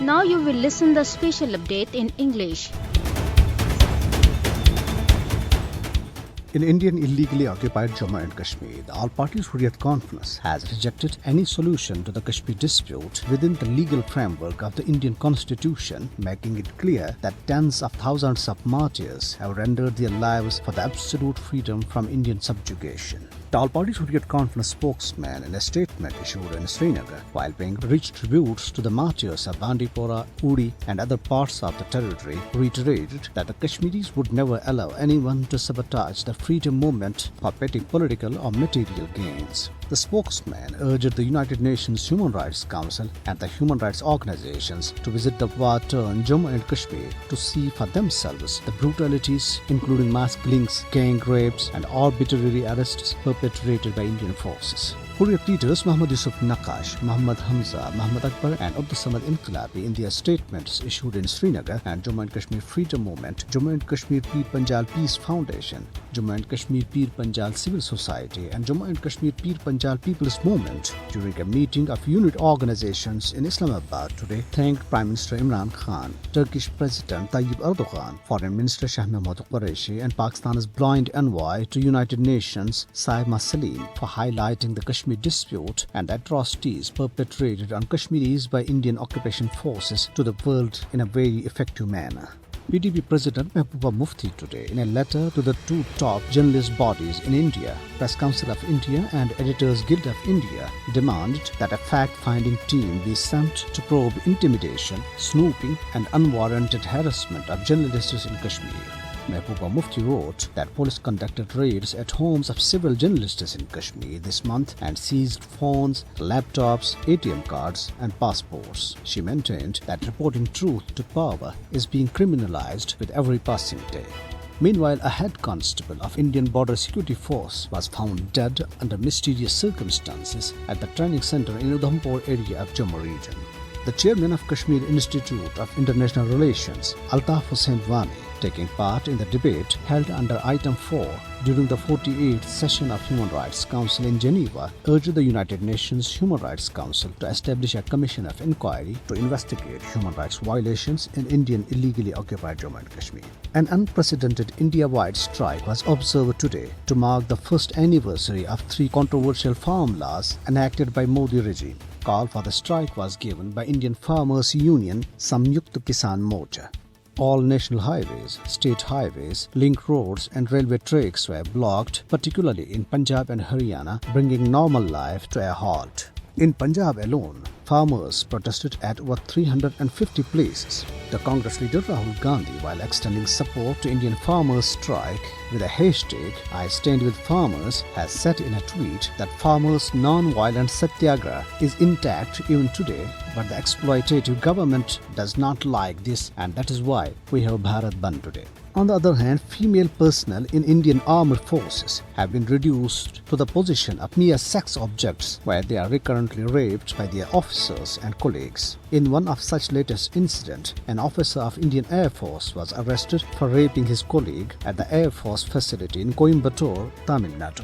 Now you will listen the special update in English. In Indian illegally occupied Jammu and Kashmir, the All-Party Hurriyat Conference has rejected any solution to the Kashmir dispute within the legal framework of the Indian Constitution, making it clear that tens of thousands of martyrs have rendered their lives for the absolute freedom from Indian subjugation. The All-Party Hurriyat Conference spokesman, in a statement issued in Srinagar, while paying rich tributes to the martyrs of Bandipora, Uri and other parts of the territory, reiterated that the Kashmiris would never allow anyone to sabotage the freedom movement for petty political or material gains. The spokesman urged the United Nations Human Rights Council and the human rights organizations to visit the war-torn Jammu and Kashmir to see for themselves the brutalities, including mass killings, gang rapes and arbitrary arrests perpetrated by Indian forces. Hurriyat leaders Muhammad Yusuf Naqash, Muhammad Hamza, Muhammad Akbar and Abdul Samad Inqilabi in their statements issued in Srinagar and Jammu and Kashmir Freedom Movement, Jammu and Kashmir Peer Panjal Peace Foundation, Jammu and Kashmir Peer Panjal Civil Society and Jammu and Kashmir Peer Panjal People's Movement during a meeting of unit organizations in Islamabad today thanked Prime Minister Imran Khan, Turkish President Tayyip Erdogan, Foreign Minister Shah Mahmood Qureshi and Pakistan's blind envoy to United Nations Saima Salim for highlighting the Kashmir dispute and the atrocities perpetrated on Kashmiris by Indian occupation forces to the world in a very effective manner. PDP President Mehbooba Mufti today, in a letter to the two top journalist bodies in India, Press Council of India and Editors Guild of India, demanded that a fact-finding team be sent to probe intimidation, snooping and unwarranted harassment of journalists in Kashmir. Mehbooba Mufti wrote that police conducted raids at homes of several journalists in Kashmir this month and seized phones, laptops, ATM cards and passports. She maintained that reporting truth to power is being criminalized with every passing day. Meanwhile, a head constable of Indian Border Security Force was found dead under mysterious circumstances at the training center in Udhampur area of Jammu region. The chairman of Kashmir Institute of International Relations, Altaf Hussain Wani, taking part in the debate held under Item 4 during the 48th session of Human Rights Council in Geneva, urged the United Nations Human Rights Council to establish a commission of inquiry to investigate human rights violations in Indian illegally occupied Jammu and Kashmir. An unprecedented India-wide strike was observed today to mark the first anniversary of 3 controversial farm laws enacted by Modi regime. Call for the strike was given by Indian Farmers Union Samyukt Kisan Morcha. All national highways, state highways, link roads and railway tracks were blocked, particularly in Punjab and Haryana, bringing normal life to a halt. In Punjab alone, farmers protested at over 350 places. The Congress leader Rahul Gandhi, while extending support to Indian farmers' strike with a hashtag I Stand With Farmers, has said in a tweet that farmers' non-violent satyagraha is intact even today, but the exploitative government does not like this and that is why we have Bharat Bandh today. On the other hand, female personnel in Indian armed forces have been reduced to the position of mere sex objects where they are recurrently raped by their officers and colleagues. In one of such latest incident, an officer of Indian Air Force was arrested for raping his colleague at the Air Force facility in Coimbatore, Tamil Nadu.